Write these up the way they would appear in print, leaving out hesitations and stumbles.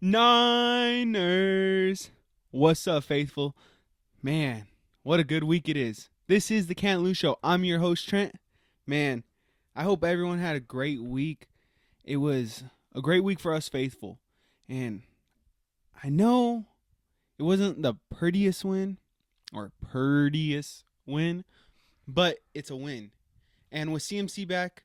Niners. What's up, faithful? Man, what a good week it is. This is the Can't Lose Show. I'm your host, Trent. Man, I hope everyone had a great week. It was a great week for us faithful. And I know it wasn't the prettiest win or purtiest win, but it's a win. And with CMC back,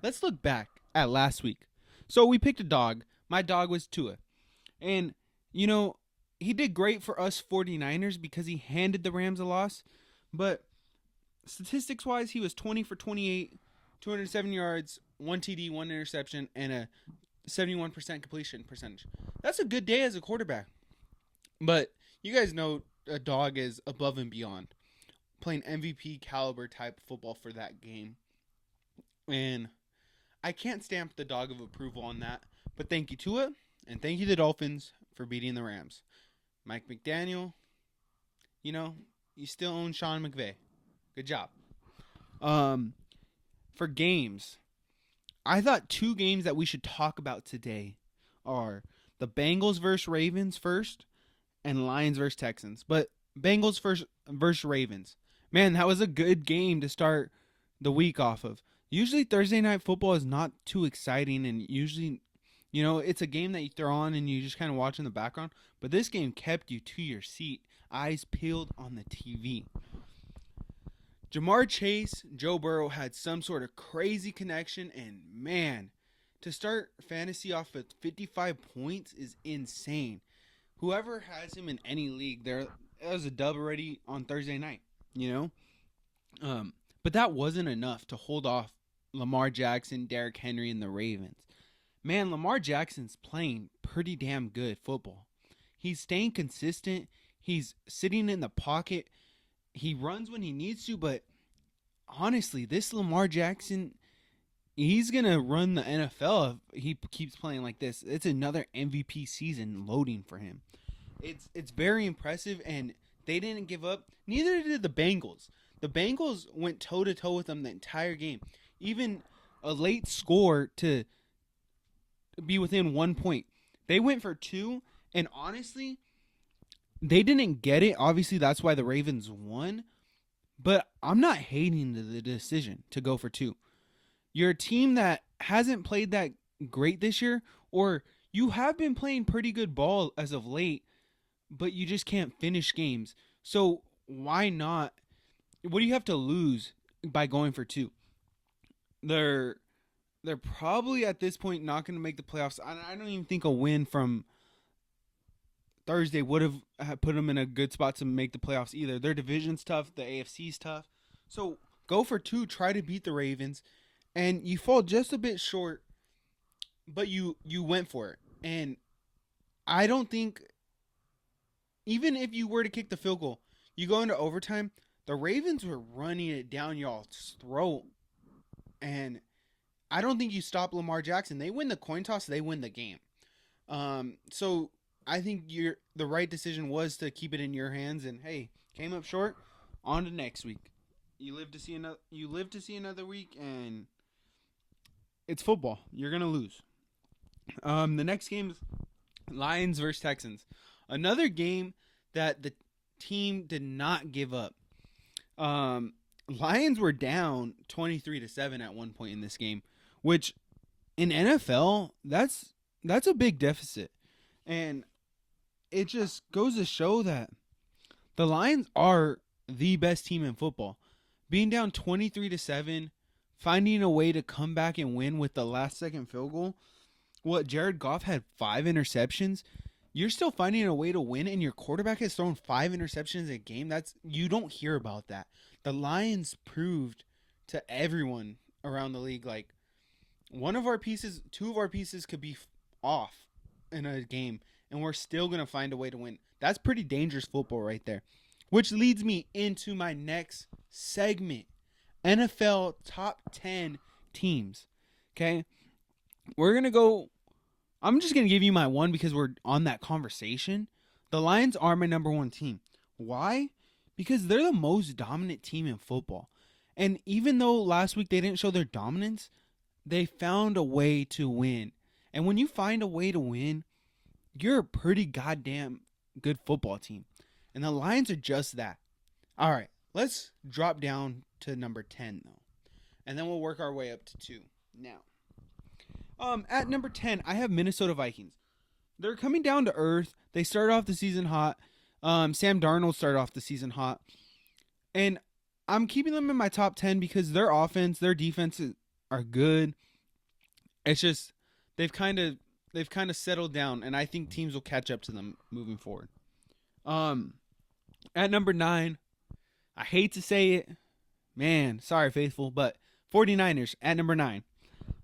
let's look back at last week. So we picked a dog. My dog was Tua. And, he did great for us 49ers because he handed the Rams a loss. But statistics-wise, he was 20 for 28, 207 yards, 1 TD, 1 interception, and a 71% completion percentage. That's a good day as a quarterback. But you guys know a dog is above and beyond. Playing MVP caliber type football for that game. And I can't stamp the dog of approval on that. But thank you, Tua, and thank you, the Dolphins, for beating the Rams. Mike McDaniel, you still own Sean McVay. Good job. For games, I thought two games that we should talk about today are the Bengals versus Ravens first and Lions versus Texans. But Bengals first versus Ravens. Man, that was a good game to start the week off of. Usually Thursday night football is not too exciting, and usually, it's a game that you throw on and you just kind of watch in the background. But this game kept you to your seat, eyes peeled on the TV. Jamar Chase, Joe Burrow had some sort of crazy connection, and man, to start fantasy off with 55 points is insane. Whoever has him in any league, there was a dub already on Thursday night, But that wasn't enough to hold off Lamar Jackson, Derrick Henry, and the Ravens. Man, Lamar Jackson's playing pretty damn good football. He's staying consistent. He's sitting in the pocket. He runs when he needs to, but honestly, this Lamar Jackson, he's going to run the NFL if he keeps playing like this. It's another MVP season loading for him. It's very impressive, and they didn't give up. Neither did the Bengals. The Bengals went toe-to-toe with them the entire game. Even a late score to be within 1 point. They went for two, and honestly, they didn't get it. Obviously, that's why the Ravens won. But I'm not hating the decision to go for two. You're a team that hasn't played that great this year, or you have been playing pretty good ball as of late, but you just can't finish games. So why not? What do you have to lose by going for two? They're probably at this point not going to make the playoffs. I don't even think a win from Thursday would have put them in a good spot to make the playoffs either. Their division's tough. The AFC's tough. So go for two. Try to beat the Ravens. And you fall just a bit short, but you went for it. And I don't think, even if you were to kick the field goal, you go into overtime, the Ravens were running it down y'all's throat. And I don't think you stop Lamar Jackson. They win the coin toss. They win the game. So I think the right decision was to keep it in your hands. And hey, came up short. On to next week. You live to see another week, and it's football. You're gonna lose. The next game is Lions versus Texans. Another game that the team did not give up. Lions were down 23-7 at one point in this game, which in NFL, that's a big deficit. And it just goes to show that the Lions are the best team in football. Being down 23-7, finding a way to come back and win with the last second field goal. Jared Goff had 5 interceptions. You're still finding a way to win, and your quarterback has thrown 5 interceptions a game. You don't hear about that. The Lions proved to everyone around the league, like, two of our pieces could be off in a game, and we're still going to find a way to win. That's pretty dangerous football right there. Which leads me into my next segment. NFL top 10 teams. Okay? We're going to go. I'm just going to give you my one because we're on that conversation. The Lions are my number one team. Why? Because they're the most dominant team in football. And even though last week they didn't show their dominance, they found a way to win. And when you find a way to win, you're a pretty goddamn good football team. And the Lions are just that. All right, let's drop down to number 10, though. And then we'll work our way up to 2. Now, at number 10, I have Minnesota Vikings. They're coming down to earth. They started off the season hot. Sam Darnold started off the season hot. And I'm keeping them in my top 10 because their offense, their defense are good. It's just they've kind of settled down, and I think teams will catch up to them moving forward. At number 9, I hate to say it, man, sorry faithful, but 49ers at number 9.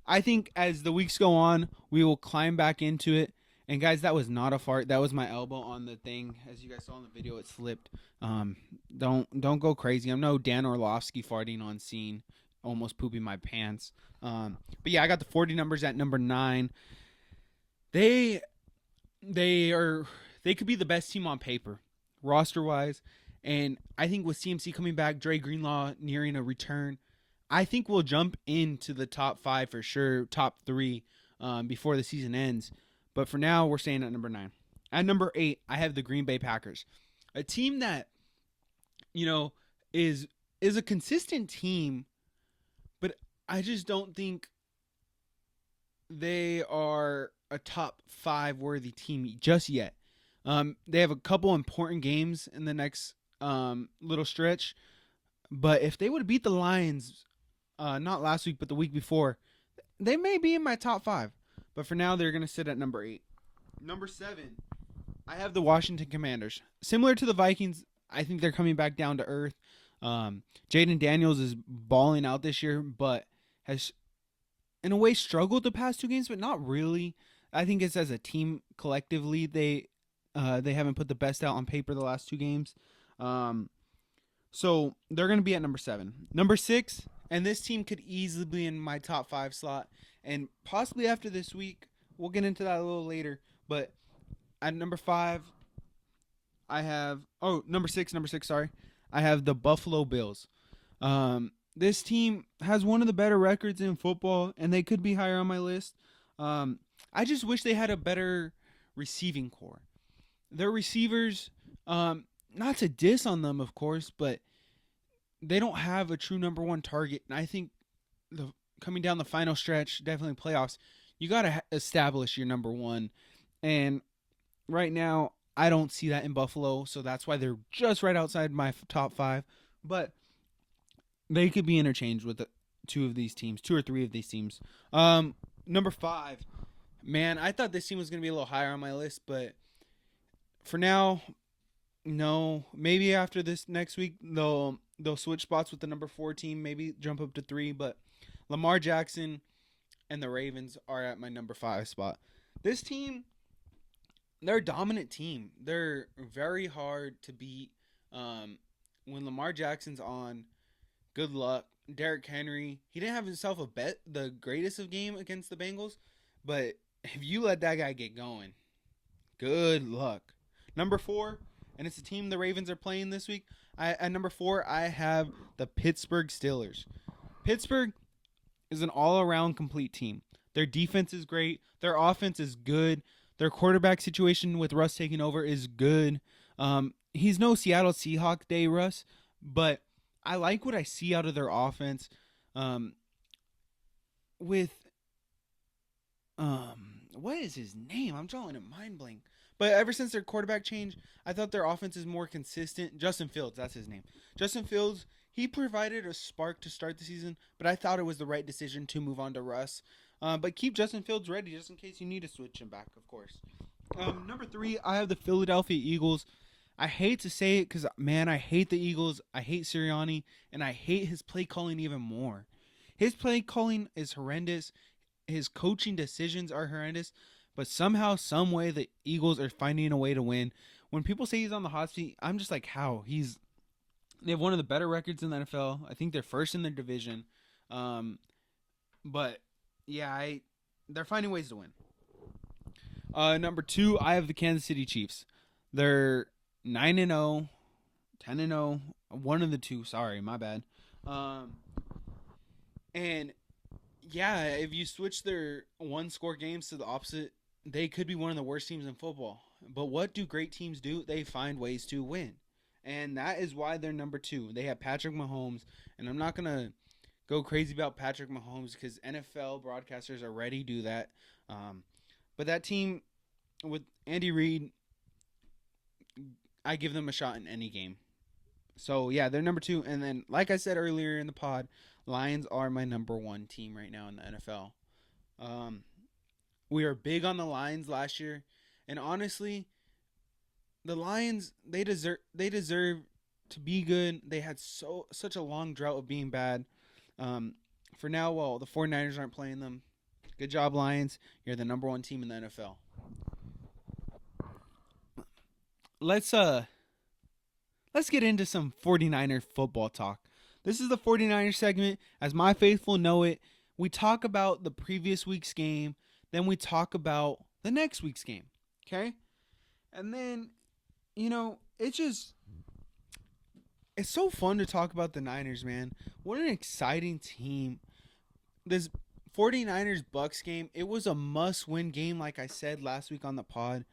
I think as the weeks go on, we will climb back into it. And guys, that was not a fart. That was my elbow on the thing. As you guys saw in the video, it slipped. Don't go crazy. I'm no Dan Orlovsky farting on scene, almost pooping my pants. But yeah, I got the 49ers at number 9. They could be the best team on paper, roster wise. And I think with CMC coming back, Dre Greenlaw nearing a return, I think we'll jump into the top 5 for sure, top 3 before the season ends. But for now, we're staying at number 9. At number 8, I have the Green Bay Packers, a team that, is a consistent team, but I just don't think they are a top 5 worthy team just yet. They have a couple important games in the next little stretch, but if they would have beat the Lions, not last week, but the week before, they may be in my top 5. But for now, they're going to sit at number 8. Number 7, I have the Washington Commanders. Similar to the Vikings, I think they're coming back down to earth. Jaden Daniels is balling out this year, but has, in a way, struggled the past 2 games, but not really. I think it's as a team collectively, they haven't put the best out on paper the last 2 games. So they're going to be at number 7. Number 6, and this team could easily be in my top 5 slot. And possibly after this week, we'll get into that a little later. But at number 5, I have... Oh, number 6, sorry. I have the Buffalo Bills. This team has one of the better records in football, and they could be higher on my list. I just wish they had a better receiving core. Their receivers, not to diss on them, of course, but they don't have a true number 1 target. And I think coming down the final stretch, definitely playoffs, you got to establish your number 1. And right now, I don't see that in Buffalo, so that's why they're just right outside my top 5. But they could be interchanged with 2 of these teams, 2 or 3 of these teams. Number 5, man, I thought this team was going to be a little higher on my list, but for now, no. Maybe after this next week, they'll switch spots with the number 4 team, maybe jump up to 3, but Lamar Jackson and the Ravens are at my number 5 spot. This team, they're a dominant team. They're very hard to beat. When Lamar Jackson's on, good luck. Derrick Henry, he didn't have himself the greatest of game against the Bengals, but if you let that guy get going, good luck. Number 4, and it's the team the Ravens are playing this week. At number 4, I have the Pittsburgh Steelers. Pittsburgh is an all-around complete team. Their defense is great. Their offense is good. Their quarterback situation with Russ taking over is good. He's no Seattle Seahawks day, Russ, but I like what I see out of their offense. What is his name? I'm drawing a mind blank. But ever since their quarterback change, I thought their offense is more consistent. Justin Fields, that's his name. Justin Fields, he provided a spark to start the season, but I thought it was the right decision to move on to Russ. But keep Justin Fields ready just in case you need to switch him back, of course. Number 3, I have the Philadelphia Eagles. I hate to say it because, man, I hate the Eagles. I hate Sirianni, and I hate his play calling even more. His play calling is horrendous. His coaching decisions are horrendous. But somehow, some way, the Eagles are finding a way to win. When people say he's on the hot seat, I'm just like, how? They have one of the better records in the NFL. I think they're first in their division. But, yeah, they're finding ways to win. Number 2, I have the Kansas City Chiefs. They're 9-0, 10-0, one of the two. Sorry, my bad. Um, and yeah, if you switch their one-score games to the opposite, they could be one of the worst teams in football. But what do great teams do? They find ways to win, and that is why they're number 2. They have Patrick Mahomes, and I'm not gonna go crazy about Patrick Mahomes because NFL broadcasters already do that. But that team with Andy Reid, I give them a shot in any game. So yeah, they're number 2, and then like I said earlier in the pod, Lions are my number 1 team right now in the NFL. Um, we were big on the Lions last year, and honestly, the Lions they deserve to be good. They had such a long drought of being bad. Um, for now, well, the 49ers aren't playing them. Good job, Lions. You're the number 1 team in the NFL. Let's let's get into some 49er football talk. This is the 49er segment. As my faithful know it, we talk about the previous week's game, then we talk about the next week's game. Okay? And then, it's so fun to talk about the Niners, man. What an exciting team. This 49ers Bucks game, it was a must-win game like I said last week on the pod.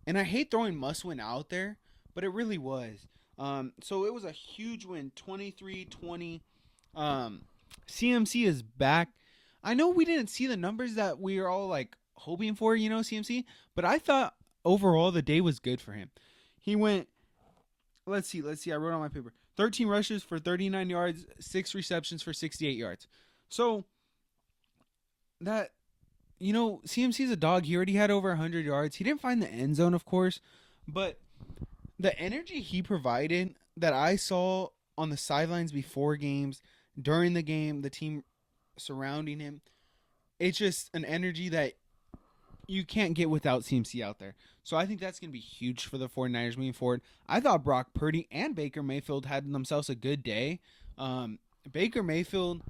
And I hate throwing must-win out there, but it really was. So it was a huge win, 23-20. CMC is back. I know we didn't see the numbers that we were all like hoping for, CMC, but I thought overall the day was good for him. He went, let's see, I wrote on my paper, 13 rushes for 39 yards, 6 receptions for 68 yards. So that, CMC's a dog. He already had over 100 yards. He didn't find the end zone, of course, but the energy he provided that I saw on the sidelines before games, during the game, the team surrounding him, it's just an energy that you can't get without CMC out there. So I think that's going to be huge for the 49ers moving forward. I thought Brock Purdy and Baker Mayfield had themselves a good day. Baker Mayfield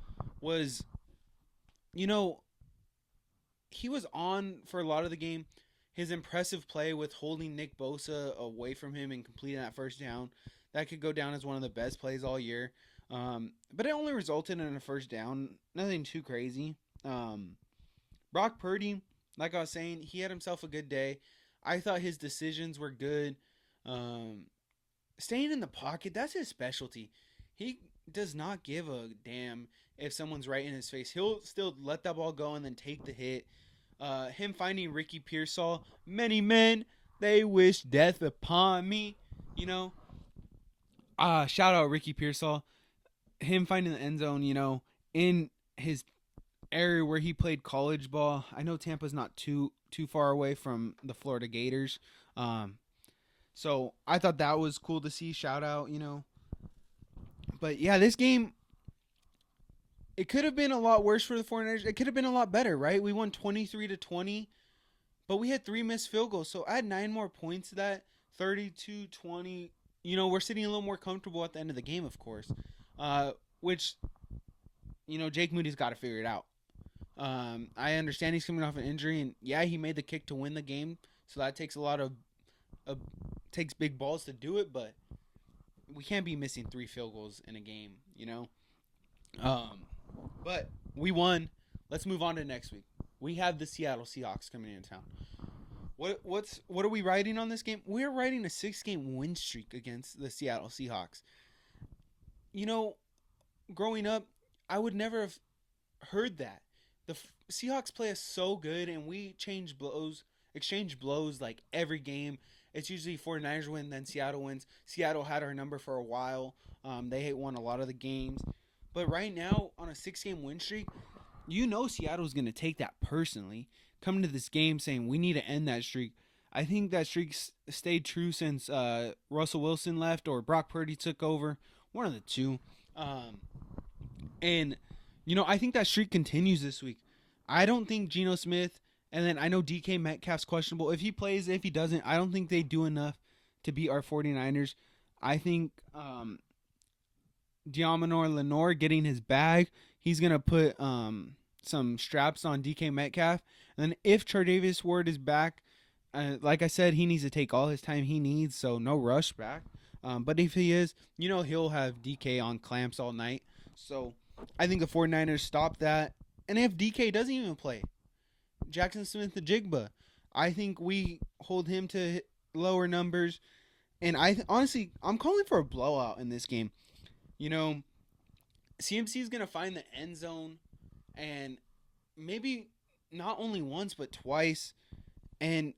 was, he was on for a lot of the game. His impressive play with holding Nick Bosa away from him and completing that first down, that could go down as one of the best plays all year. But it only resulted in a first down. Nothing too crazy. Brock Purdy, like I was saying, he had himself a good day. I thought his decisions were good. Staying in the pocket, that's his specialty. He does not give a damn if someone's right in his face. He'll still let that ball go and then take the hit. Him finding Ricky Pearsall, many men, they wish death upon me. Shout out Ricky Pearsall. Him finding the end zone, in his area where he played college ball. I know Tampa's not too far away from the Florida Gators. So I thought that was cool to see. Shout out, But yeah, this game, it could have been a lot worse for the 49ers. It could have been a lot better, right? We won 23-20, but we had 3 missed field goals. So add 9 more points to that, 32-20. We're sitting a little more comfortable at the end of the game, of course. Which, Jake Moody's got to figure it out. I understand he's coming off an injury, and yeah, he made the kick to win the game. So that takes a lot of takes big balls to do it, but we can't be missing 3 field goals in a game, But we won. Let's move on to next week. We have the Seattle Seahawks coming into town. What are we riding on this game? We're riding a 6-game win streak against the Seattle Seahawks. Growing up, I would never have heard that. The Seahawks play us so good, and we exchange blows like every game. It's usually 49ers win, then Seattle wins. Seattle had our number for a while. They won a lot of the games. But right now, on a 6-game win streak, Seattle's going to take that personally. Coming to this game saying we need to end that streak. I think that streak stayed true since Russell Wilson left or Brock Purdy took over. One of the two. And I think that streak continues this week. I don't think Geno Smith, and then I know DK Metcalf's questionable. If he plays, if he doesn't, I don't think they do enough to beat our 49ers. I think Diamonor Lenore getting his bag, he's going to put some straps on DK Metcalf. And then if Tre'Davious Ward is back, like I said, he needs to take all his time he needs, so no rush back. But if he is, he'll have DK on clamps all night. So I think the 49ers stop that. And if DK doesn't even play, Jackson Smith the Jigba, I think we hold him to lower numbers. And honestly, I'm calling for a blowout in this game. CMC is going to find the end zone, and maybe not only once but twice. And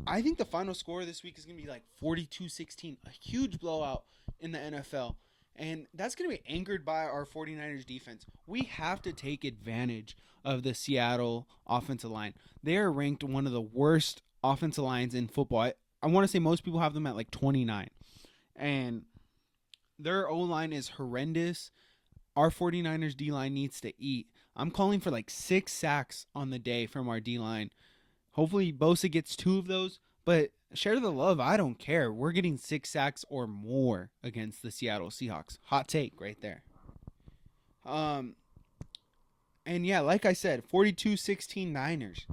I think the final score this week is going to be like 42-16, a huge blowout in the NFL. And that's going to be anchored by our 49ers defense. We have to take advantage of the Seattle offensive line. They are ranked one of the worst offensive lines in football. I want to say most people have them at like 29. And their O-line is horrendous. Our 49ers D-line needs to eat. I'm calling for like 6 sacks on the day from our D-line. Hopefully Bosa gets 2 of those, but share the love. I don't care. We're getting 6 sacks or more against the Seattle Seahawks. Hot take right there. And yeah, like I said, 42-16 Niners.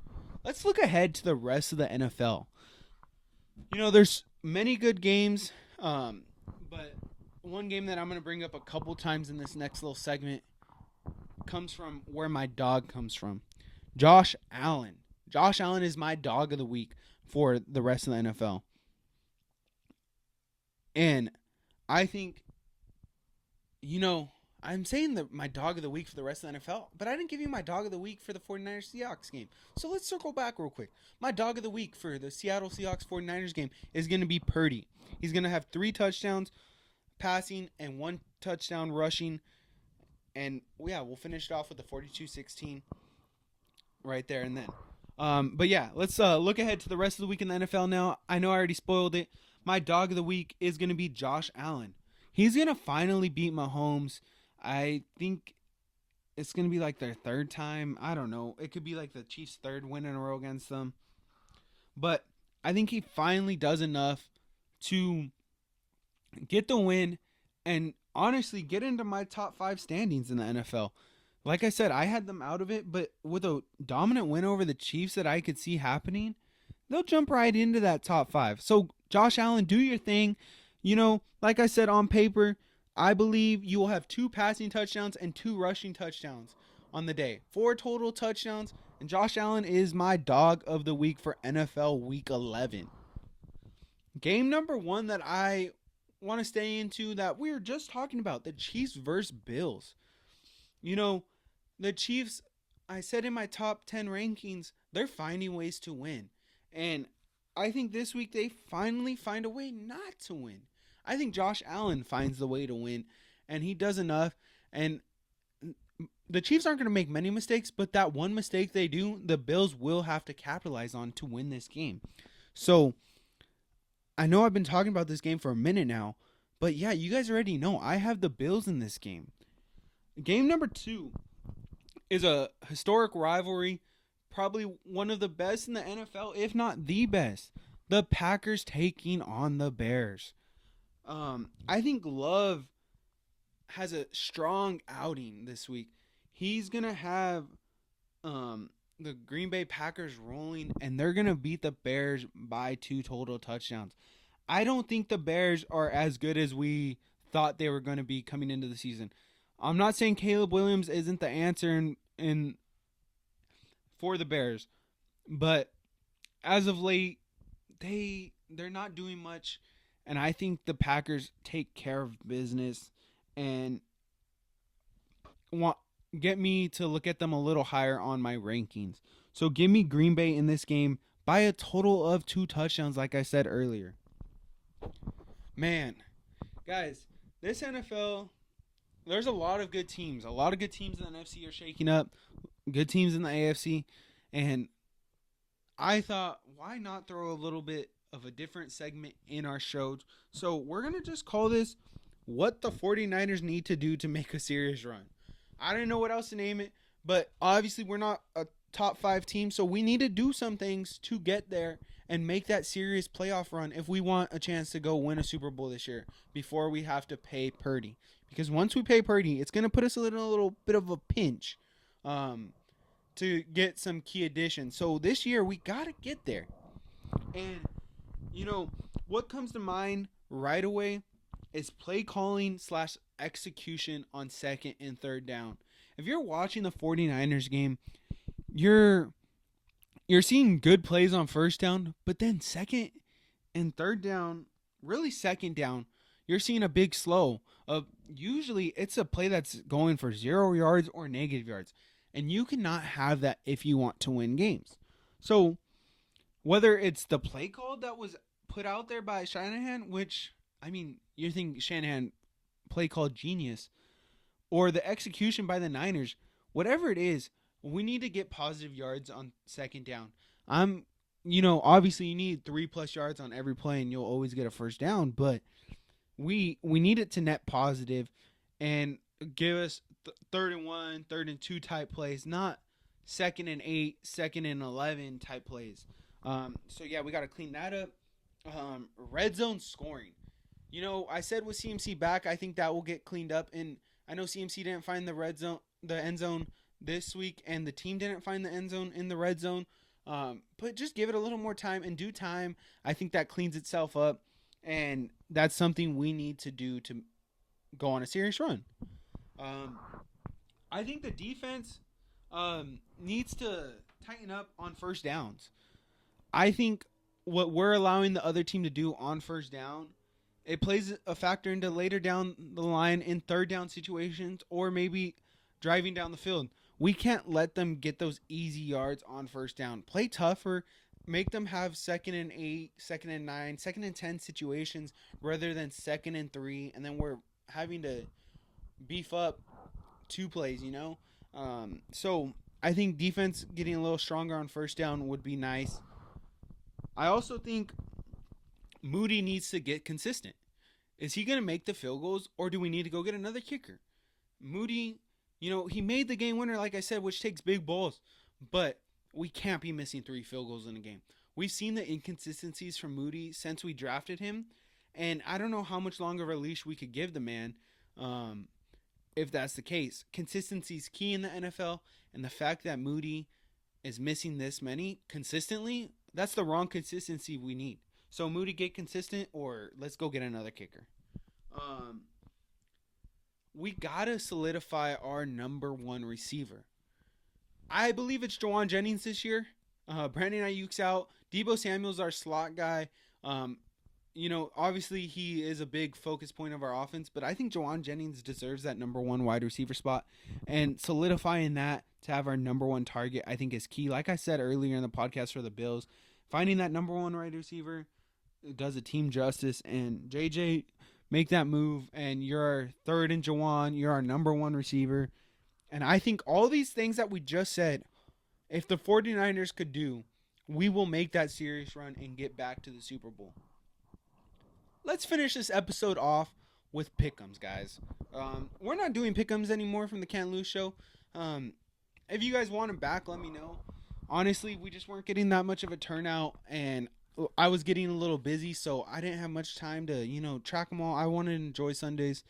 Let's look ahead to the rest of the NFL. There's many good games, but one game that I'm going to bring up a couple times in this next little segment comes from where my dog comes from. Josh Allen. Josh Allen is my dog of the week for the rest of the NFL. And I think, I'm saying that my dog of the week for the rest of the NFL, but I didn't give you my dog of the week for the 49ers Seahawks game. So let's circle back real quick. My dog of the week for the Seattle Seahawks 49ers game is going to be Purdy. He's going to have 3 touchdowns passing and 1 touchdown rushing. And yeah, we'll finish it off with the 42-16 right there and then. But yeah, let's look ahead to the rest of the week in the NFL now. I know I already spoiled it. My dog of the week is going to be Josh Allen. He's going to finally beat Mahomes. I think it's going to be like their 3rd time. I don't know. It could be like the Chiefs' 3rd win in a row against them. But I think he finally does enough to get the win and honestly get into my top 5 standings in the NFL. Like I said, I had them out of it, but with a dominant win over the Chiefs that I could see happening, they'll jump right into that top 5. So, Josh Allen, do your thing. Like I said, on paper, I believe you will have 2 passing touchdowns and 2 rushing touchdowns on the day. 4 total touchdowns, and Josh Allen is my dog of the week for NFL Week 11. Game number 1 that I want to stay into that we were just talking about, the Chiefs versus Bills. The Chiefs, I said in my top 10 rankings, they're finding ways to win. And I think this week they finally find a way not to win. I think Josh Allen finds the way to win, and he does enough. And the Chiefs aren't going to make many mistakes, but that one mistake they do, the Bills will have to capitalize on to win this game. So I know I've been talking about this game for a minute now, but yeah, you guys already know I have the Bills in this game. Game number 2 is a historic rivalry, probably one of the best in the NFL, if not the best. The Packers taking on the Bears. I think Love has a strong outing this week. He's going to have the Green Bay Packers rolling, and they're going to beat the Bears by 2 total touchdowns. I don't think the Bears are as good as we thought they were going to be coming into the season. I'm not saying Caleb Williams isn't the answer in for the Bears, but as of late, they're not doing much, and I think the Packers take care of business and get me to look at them a little higher on my rankings. So give me Green Bay in this game by a total of 2 touchdowns, like I said earlier. Man, guys, this NFL, there's a lot of good teams. A lot of good teams in the NFC are shaking up. Good teams in the AFC. And I thought, why not throw a little bit of a different segment in our show? So we're going to just call this What the 49ers Need to Do to Make a Serious Run. I don't know what else to name it, but obviously we're not a top 5 team, so we need to do some things to get there and make that serious playoff run if we want a chance to go win a Super Bowl this year before we have to pay Purdy. Because once we pay Purdy, it's going to put us in a little bit of a pinch. to get some key additions. So this year we got to get there. And, what comes to mind right away is play calling slash execution on second and third down. If you're watching the 49ers game, you're seeing good plays on first down, but then second and third down, really second down, you're seeing a big slow. Usually it's a play that's going for 0 yards or negative yards. And you cannot have that if you want to win games. So whether it's the play call that was put out there by Shanahan, which, you think Shanahan play called genius, or the execution by the Niners, whatever it is, we need to get positive yards on second down. Obviously you need 3+ yards on every play and you'll always get a first down, but we need it to net positive and give us third and 1, third and 2 type plays, not 2nd and 8, 2nd and 11 type plays. We got to clean that up. Red zone scoring. I said with CMC back, I think that will get cleaned up. And I know CMC didn't find the end zone this week, and the team didn't find the end zone in the red zone. But just give it a little more time. In due time, I think that cleans itself up. And that's something we need to do to go on a serious run. I think the defense needs to tighten up on first downs. I think what we're allowing the other team to do on first down, it plays a factor into later down the line in third down situations or maybe driving down the field. We can't let them get those easy yards on first down. Play tougher. Make them have 2nd and 8, 2nd and 9, 2nd and 10 situations rather than 2nd and 3. And then we're having to beef up 2 plays, So I think defense getting a little stronger on first down would be nice. I also think Moody needs to get consistent. Is he going to make the field goals, or do we need to go get another kicker? Moody, he made the game winner, like I said, which takes big balls. But we can't be missing 3 field goals in a game. We've seen the inconsistencies from Moody since we drafted him. And I don't know how much longer of a leash we could give the man if that's the case. Consistency is key in the NFL. And the fact that Moody is missing this many consistently, that's the wrong consistency we need. So Moody, get consistent, or let's go get another kicker. We got to solidify our number 1 receiver. I believe it's Jawan Jennings this year. Brandon Ayuk's out. Deebo Samuel's our slot guy. Obviously he is a big focus point of our offense, but I think Jawan Jennings deserves that number 1 wide receiver spot. And solidifying that to have our number 1 target, I think is key. Like I said earlier in the podcast for the Bills, finding that number 1 wide receiver does a team justice. And JJ, make that move, and you're our third in Jawan. You're our number 1 receiver. And I think all these things that we just said, if the 49ers could do, we will make that serious run and get back to the Super Bowl. Let's finish this episode off with pick'ems, guys. We're not doing pick'ems anymore from the Can't Lose show. If you guys want them back, let me know. Honestly, we just weren't getting that much of a turnout, and I was getting a little busy, so I didn't have much time to, track them all. I wanted to enjoy Sundays.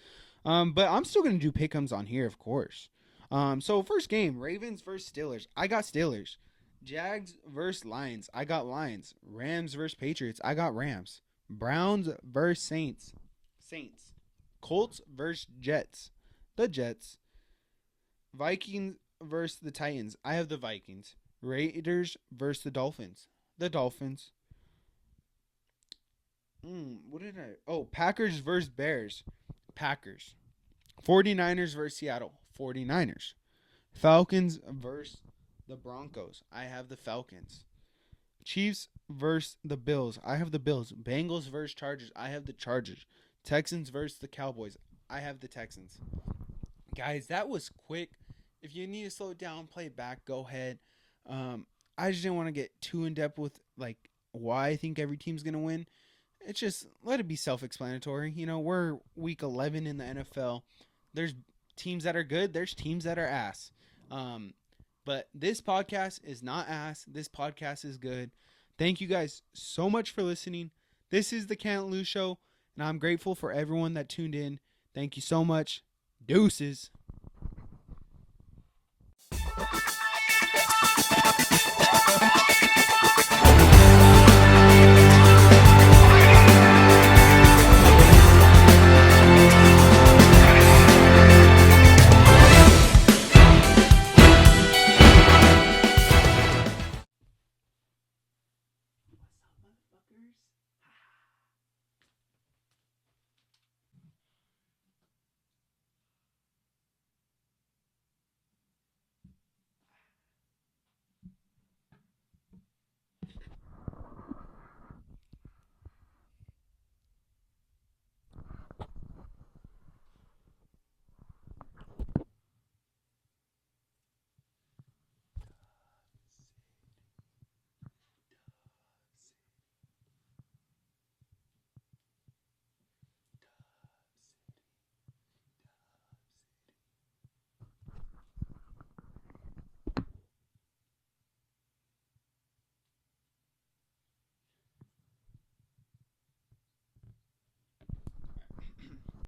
But I'm still going to do pick'ems on here, of course. So first game, Ravens versus Steelers. I got Steelers. Jags versus Lions. I got Lions. Rams versus Patriots. I got Rams. Browns versus Saints. Saints. Colts versus Jets. The Jets. Vikings versus the Titans. I have the Vikings. Raiders versus the Dolphins. The Dolphins. Packers versus Bears. Packers. 49ers versus Seattle. 49ers. Falcons versus the Broncos. I have the Falcons. Chiefs versus the Bills. I have the Bills. Bengals versus Chargers. I have the Chargers. Texans versus the Cowboys. I have the Texans. Guys, that was quick. If you need to slow it down, play it back, go ahead. I just didn't want to get too in depth with why I think every team's going to win. It's just, let it be self-explanatory. We're week 11 in the NFL. There's teams that are good. There's teams that are ass. But this podcast is not ass. This podcast is good. Thank you guys so much for listening. This is the Can't Lose Show, and I'm grateful for everyone that tuned in. Thank you so much. Deuces.